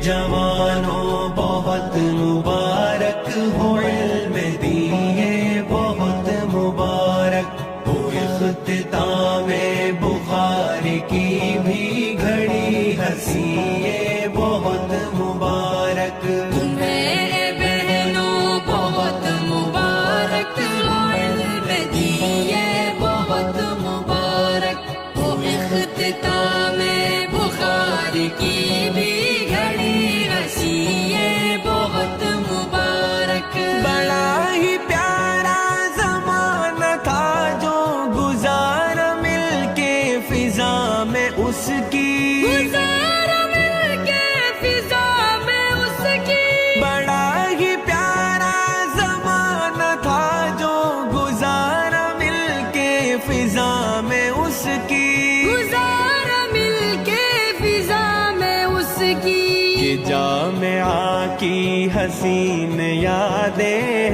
جوانوں بہت مبارک ہو، علم دیے بہت مبارک ہو، اختتام بخاری کی بھی گھڑی ہنسی بہت مبارک تمہیں بہنوں بہت مبارک ہو، علم دیے بہت مبارک ہو، اختتام بخاری کی بھی گھڑی ہنسی بہت مبارک۔ بڑا ہی پیارا زمانہ تھا جو گزارا مل کے فضا میں اس کی، گزارا مل کے فضا میں اس کی، بڑا ہی پیارا زمانہ تھا جو گزارا مل کے فضا میں اس کی، گزارا مل کے فضا میں اس کی، یہ جامعہ کی حسین یادیں ہیں۔